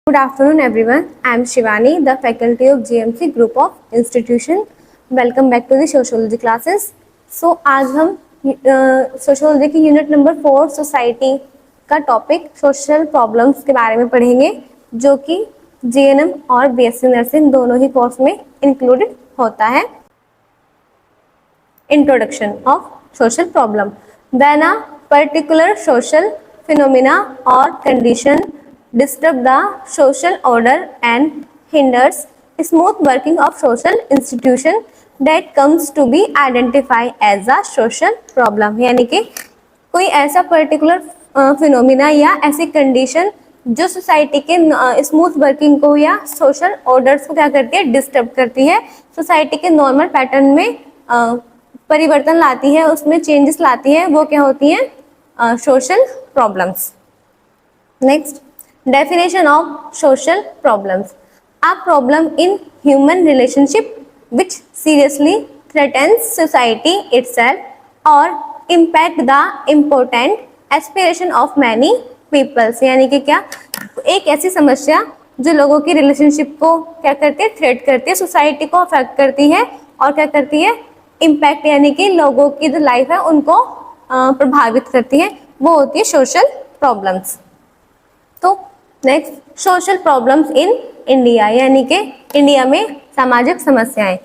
Good afternoon, everyone. I am Shivani, the faculty of GMC Group of Institution. Welcome back to the Sociology classes. So आज हम sociology की unit number 4 society का topic social problems के बारे में पढ़ेंगे, जो कि जीएनएम और बीएससी नर्सिंग दोनों ही कोर्स में इंक्लूडेड होता है. Introduction of social problem. When a particular social phenomena or condition disturb the social order and hinders smooth working of social institution, that comes to be identified as a social problem. यानी कि कोई ऐसा particular phenomena या ऐसी condition जो society के smooth working को या सोशल ऑर्डर्स को क्या करती है, डिस्टर्ब करती है, सोसाइटी के नॉर्मल पैटर्न में परिवर्तन लाती है, उसमें चेंजेस लाती है, वो क्या होती हैं, social problems. Next, definition of social problems. A problem in human relationship which seriously threatens society itself और impact the important aspiration of many peoples. यानी कि क्या, एक ऐसी समस्या जो लोगों की रिलेशनशिप को क्या करती है, थ्रेट करती है, सोसाइटी को अफेक्ट करती है और क्या करती है, इम्पैक्ट यानी कि लोगों की जो लाइफ है उनको प्रभावित करती है, वो होती है सोशल प्रॉब्लम्स. तो next, social problems in India. यानी कि इंडिया में सामाजिक समस्याएं.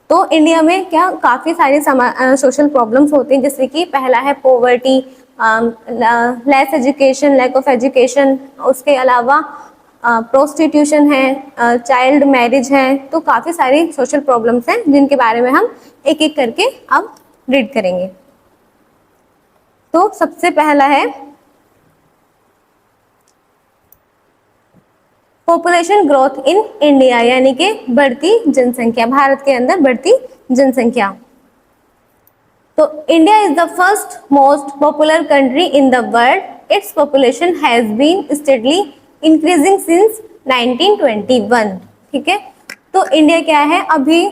तो इंडिया में क्या काफ़ी सारी सोशल प्रॉब्लम्स होती हैं, जैसे कि पहला है poverty, less education, lack of education, उसके अलावा प्रोस्टिट्यूशन है, चाइल्ड मैरिज है. तो काफ़ी सारी सोशल प्रॉब्लम्स हैं जिनके बारे में हम एक एक करके अब रीड करेंगे. तो सबसे पहला है पॉपुलेशन ग्रोथ इन इंडिया. यानी कि बढ़ती जनसंख्या, भारत के अंदर बढ़ती जनसंख्या. तो India is the first most popular country in the world. Its population has been steadily increasing since 1921. ठीक है, तो इंडिया क्या है, अभी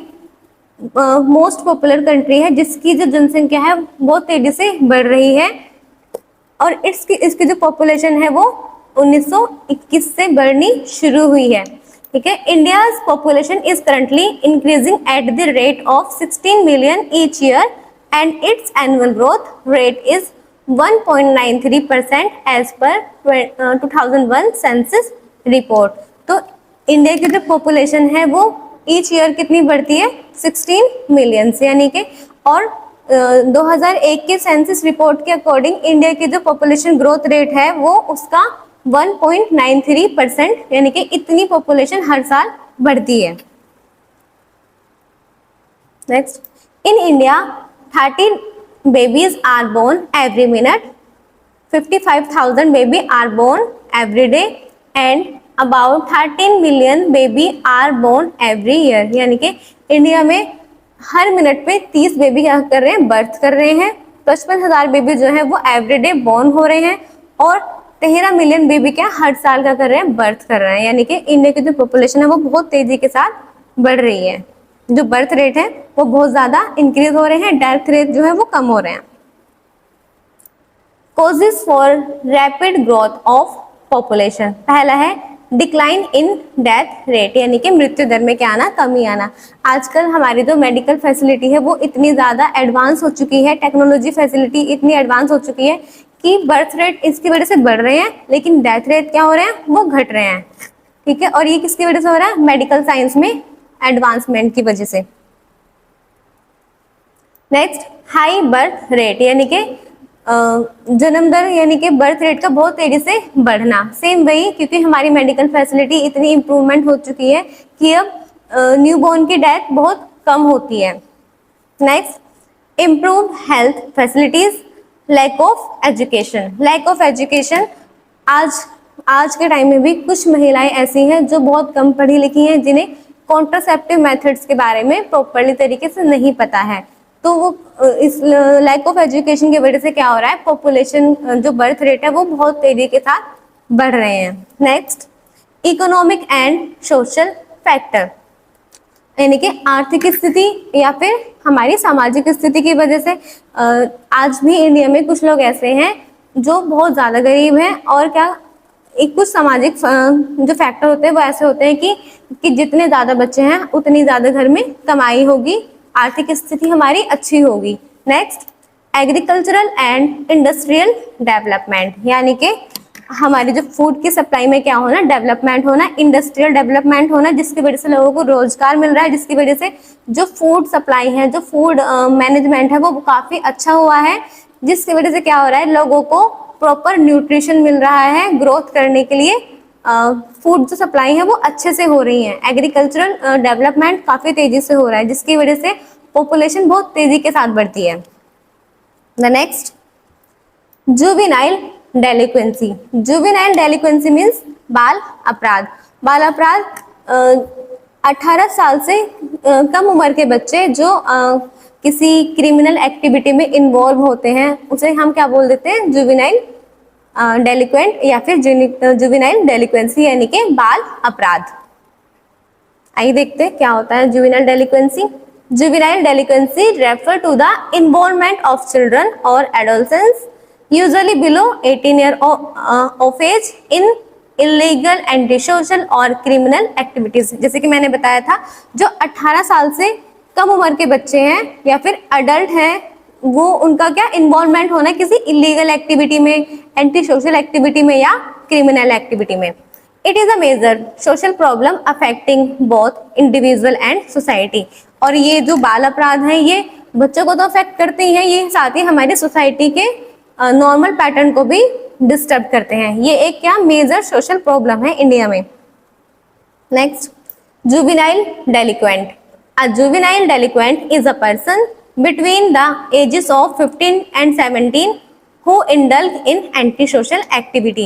मोस्ट पॉपुलर कंट्री है जिसकी जो जनसंख्या है वो तेजी से बढ़ रही है, और इसकी जो पॉपुलेशन है वो 1921 से बढ़नी शुरू हुई है. ठीक है, India's population is currently increasing at the rate of 16 million each year and its annual growth rate is 1.93% as per 2001 census report. तो इंडिया की जो पॉपुलेशन है वो ईच ईयर कितनी बढ़ती है, 16 मिलियन से. यानी कि और 2001 के सेंसस रिपोर्ट के अकॉर्डिंग इंडिया की जो पॉपुलेशन ग्रोथ रेट है वो उसका 1.93%, यानी कि इतनी पॉपुलेशन हर साल बढ़ती है. Next, in India 30 babies are born every minute, 55,000 baby are born every day and about 13 million baby are born every year. यानी कि इंडिया में हर मिनट पे 30 बेबी क्या कर रहे हैं, बर्थ कर रहे हैं. 55,000 बेबी जो है वो एवरीडे बॉर्न हो रहे हैं और 13 मिलियन बेबी क्या हर साल क्या कर रहे हैं, बर्थ कर रहे हैं. यानी कि इंडिया की जो पॉपुलेशन है वो बहुत तेजी के साथ बढ़ रही है. जो बर्थ रेट है वो बहुत ज्यादा इंक्रीज हो रहे हैं, डेथ रेट जो है वो कम हो रहे हैं. Causes for rapid growth of population. पहला है डिक्लाइन इन डेथ रेट, यानी कि मृत्यु दर में क्या आना, कमी आना. आजकल हमारी जो मेडिकल फैसिलिटी है वो इतनी ज़्यादा एडवांस हो चुकी है, टेक्नोलॉजी फैसिलिटी इतनी एडवांस हो चुकी है कि बर्थ रेट इसकी वजह से बढ़ रहे हैं, लेकिन डेथ रेट क्या हो रहे हैं, वो घट रहे हैं. ठीक है, और ये किसकी वजह से हो रहा है, मेडिकल साइंस में एडवांसमेंट की वजह से. नेक्स्ट, हाई बर्थ रेट, यानी कि जन्म दर, यानी कि बर्थ रेट का बहुत तेजी से बढ़ना. सेम वही, क्योंकि हमारी मेडिकल फैसिलिटी इतनी इम्प्रूवमेंट हो चुकी है कि अब न्यूबॉर्न की डेथ बहुत कम होती है. Next, improve health facilities, lack of education. Lack of education, आज के टाइम में भी कुछ महिलाएं ऐसी हैं जो बहुत कम पढ़ी लिखी हैं, जिन्हें कॉन्ट्रासेप्टिव मेथड्स के बारे में प्रॉपरली तरीके से नहीं पता है. तो वो इस लैक ऑफ एजुकेशन की वजह से क्या हो रहा है, पॉपुलेशन जो बर्थ रेट है वो बहुत तेजी के साथ बढ़ रहे हैं. Next, economic and social factor, यानी कि आर्थिक स्थिति या फिर हमारी सामाजिक स्थिति की वजह से आज भी इंडिया में कुछ लोग ऐसे हैं जो बहुत ज़्यादा गरीब हैं और क्या एक कुछ सामाजिक जो फैक्टर होते हैं वो ऐसे होते हैं कि जितने ज्यादा बच्चे हैं उतनी ज्यादा घर में कमाई होगी, आर्थिक स्थिति हमारी अच्छी होगी। Next, agricultural and industrial development, यानी कि हमारी जो फूड की सप्लाई में क्या होना, डेवलपमेंट होना, इंडस्ट्रियल डेवलपमेंट होना, जिसकी वजह से लोगों को रोजगार मिल रहा है, जिसकी वजह से जो फूड सप्लाई है, जो फूड मैनेजमेंट है वो काफी अच्छा हुआ है, जिसकी वजह से क्या हो रहा है, लोगों को प्रॉपर न्यूट्रिशन मिल रहा है ग्रोथ करने के लिए। फूड जो सप्लाई है वो अच्छे से हो रही है। एग्रीकल्चरल डेवलपमेंट काफी तेजी से हो रहा है, जिसकी वजह से पॉपुलेशन बहुत तेजी के साथ बढ़ती है। The next, juvenile delinquency. Juvenile delinquency means बाल अपराध। बाल अपराध 18 साल से कम उम्र के बच्चे जो किसी क्रिमिनल एक्टिविटी में इन्वॉल्व होते हैं उसे हम क्या बोल देते हैं, जुवेनाइल डेलिक्वेंट या फिर जुवेनाइल डेलिक्वेंसी, यानी कि बाल अपराध। आइए देखते हैं क्या होता है juvenile delinquency. Juvenile delinquency refer to the involvement of children और adolescents usually below 18 year of age in illegal anti social और क्रिमिनल एक्टिविटीज। जैसे कि मैंने बताया था, जो 18 साल से कम उम्र के बच्चे हैं या फिर अडल्ट हैं, वो उनका क्या इन्वॉल्वमेंट होना किसी इलीगल एक्टिविटी में, एंटी सोशल एक्टिविटी में या क्रिमिनल एक्टिविटी में। It is a major social problem affecting both individual and society. और ये जो बाल अपराध हैं ये बच्चों को तो अफेक्ट करते ही हैं, ये साथ ही हमारी सोसाइटी के नॉर्मल पैटर्न को भी डिस्टर्ब करते हैं। ये एक क्या मेजर सोशल प्रॉब्लम है इंडिया में। Next, juvenile delinquent. A juvenile delinquent is a person between the ages of 15 and 17 who indulge in antisocial activity.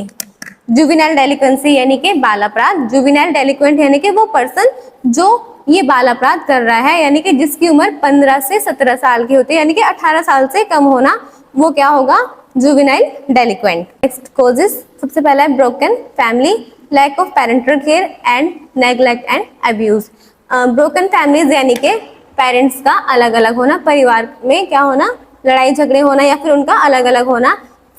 Juvenile delinquency यानी कि बाल अपराध, जुवेनाइल डेलिक्वेंट यानी कि वो पर्सन जो ये बाल अपराध कर रहा है, यानी कि जिसकी उम्र 15 से 17 साल की होती है, यानी कि 18 साल से कम होना, वो क्या होगा, जुवेनाइल डेलिक्वेंट। नेक्स्ट कॉजेस, सबसे पहला है broken family, lack of parental care and neglect and abuse. Broken families यानी कि पेरेंट्स का अलग अलग होना, परिवार में क्या होना, लड़ाई झगड़े होना या फिर उनका अलग अलग होना।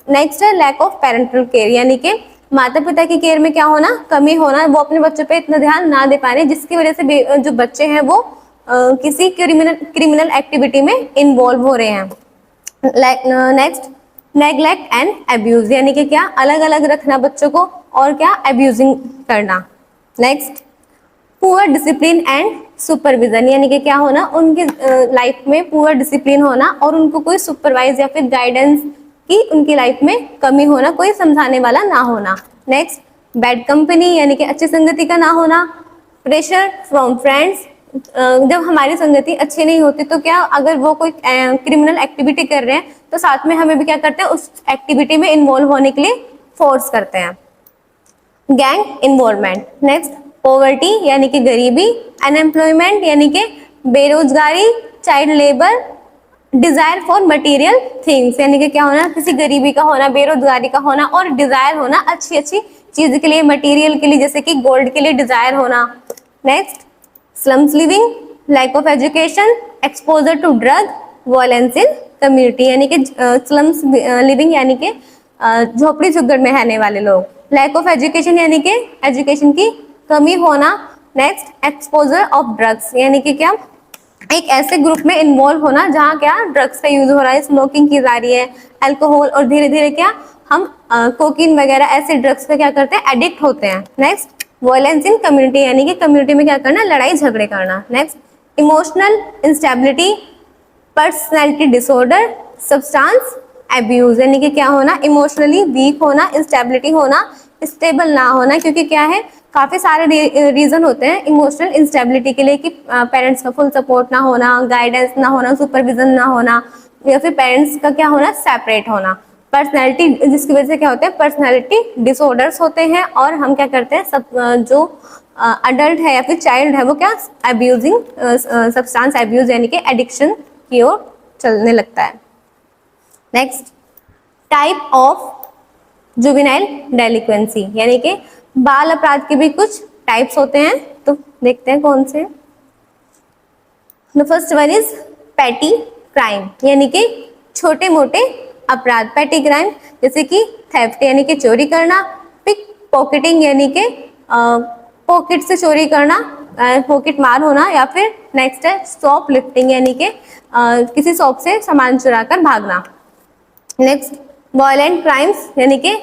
नेक्स्ट है लैक ऑफ पेरेंटल केयर, यानी कि माता पिता की केयर में क्या होना, कमी होना, वो अपने बच्चों पे इतना ध्यान ना दे पा रहे, जिसकी वजह से जो बच्चे हैं वो किसी क्रिमिनल एक्टिविटी में इन्वॉल्व हो रहे हैं। नेक्स्ट, नेग्लेक्ट एंड अब्यूज, यानी कि क्या, अलग अलग रखना बच्चों को और क्या, अब्यूजिंग करना। Next, poor discipline and supervision, यानी कि क्या होना, उनकी लाइफ में पुअर डिसिप्लिन होना और उनको कोई सुपरवाइज या फिर गाइडेंस की उनकी लाइफ में कमी होना, कोई समझाने वाला ना होना। नेक्स्ट, बैड कंपनी, यानी कि अच्छी संगति का ना होना। प्रेशर फ्रॉम फ्रेंड्स, जब हमारी संगति अच्छी नहीं होती तो क्या, अगर वो कोई क्रिमिनल एक्टिविटी कर रहे हैं तो साथ में हमें भी क्या करते हैं, उस एक्टिविटी में इन्वॉल्व होने के लिए फोर्स करते हैं। Gang involvement. नेक्स्ट, पॉवर्टी यानी कि गरीबी, अनएम्प्लॉयमेंट यानी कि बेरोजगारी, child labour, desire for material things, यानी कि क्या होना, किसी गरीबी का होना, बेरोजगारी का होना और डिजायर होना अच्छी अच्छी चीज के लिए, मटेरियल के लिए, जैसे कि गोल्ड के लिए डिजायर होना। Next, slums living, lack of education, exposure to drug, violence in community, यानी कि स्लम्स लिविंग यानी कि झोपड़ी झुग्गड़ में रहने वाले लोग। लैक ऑफ एजुकेशन यानी कि एजुकेशन की कमी होना। नेक्स्ट, एक्सपोजर ऑफ ड्रग्स, यानी कि क्या, एक ऐसे ग्रुप में इन्वॉल्व होना जहाँ क्या ड्रग्स का यूज हो रहा है, स्मोकिंग की जा रही है, अल्कोहल, और धीरे धीरे क्या हम कोकीन वगैरह ऐसे ड्रग्स पे क्या करते हैं, एडिक्ट होते हैं। नेक्स्ट, वायलेंस इन कम्युनिटी, यानी कि कम्युनिटी में क्या करना, लड़ाई झगड़े करना। Next, emotional instability, personality disorder, substance abuse, यानी कि क्या होना, इमोशनली वीक होना, इंस्टेबिलिटी होना, स्टेबल ना होना, क्योंकि क्या है, काफी सारे रीजन होते हैं इमोशनल इंस्टेबिलिटी के लिए, कि पेरेंट्स का फुल सपोर्ट ना होना, गाइडेंस ना होना, सुपरविजन ना होना, या फिर पेरेंट्स का क्या होना, सेपरेट होना। पर्सनैलिटी, जिसकी वजह से क्या होता है, पर्सनैलिटी डिसऑर्डर्स होते हैं, और हम क्या करते हैं, सब जो अडल्ट है या फिर चाइल्ड है वो क्या, अब्यूजिंग सब्सटेंस एब्यूज यानी कि एडिक्शन की ओर चलने लगता है। Next, type of juvenile delinquency, यानी कि बाल अपराध के भी कुछ टाइप्स होते हैं, तो देखते हैं कौन से। The first one is petty crime, यानी कि छोटे मोटे अपराध। पैटी क्राइम जैसे कि थेफ्ट यानी कि चोरी करना, पिक पॉकेटिंग यानी कि पॉकेट से चोरी करना, पॉकेट मार होना, या फिर नेक्स्ट है शॉप लिफ्टिंग यानी कि किसी शॉप से सामान चुरा कर भागना। नेक्स्ट वायलेंट क्राइम्स यानी कि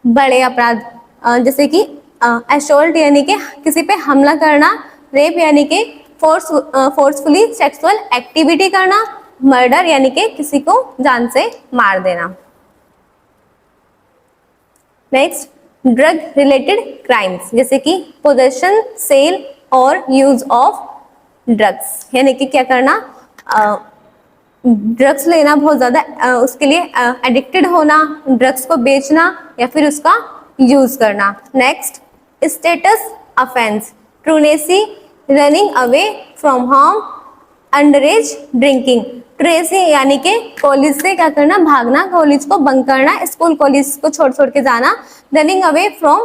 बड़े अपराध, जैसे कि असॉल्ट यानी कि किसी पे हमला करना, रेप यानी कि फोर्सफुली सेक्सुअल एक्टिविटी करना, मर्डर यानी कि किसी को जान से मार देना। नेक्स्ट ड्रग रिलेटेड क्राइम्स, जैसे कि पोजेशन, सेल और यूज ऑफ ड्रग्स, यानी कि क्या करना, ड्रग्स लेना बहुत ज्यादा, उसके लिए एडिक्टेड होना, ड्रग्स को बेचना या फिर उसका यूज करना। Next status offence, truancy, running away from home, underage drinking. Truancy यानी कि कॉलेज से क्या करना, भागना, कॉलेज को बंक करना, स्कूल कॉलेज को छोड़ के जाना। रनिंग अवे फ्रॉम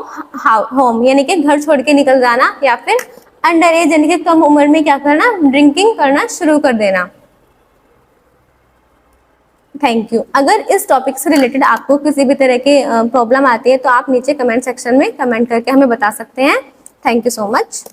होम यानी कि घर छोड़ के निकल जाना, या फिर अंडर एज यानी कि कम उम्र में क्या करना, ड्रिंकिंग करना शुरू कर देना। Thank you. अगर इस टॉपिक से रिलेटेड आपको किसी भी तरह की प्रॉब्लम आती है तो आप नीचे कमेंट सेक्शन में कमेंट करके हमें बता सकते हैं। Thank you so much.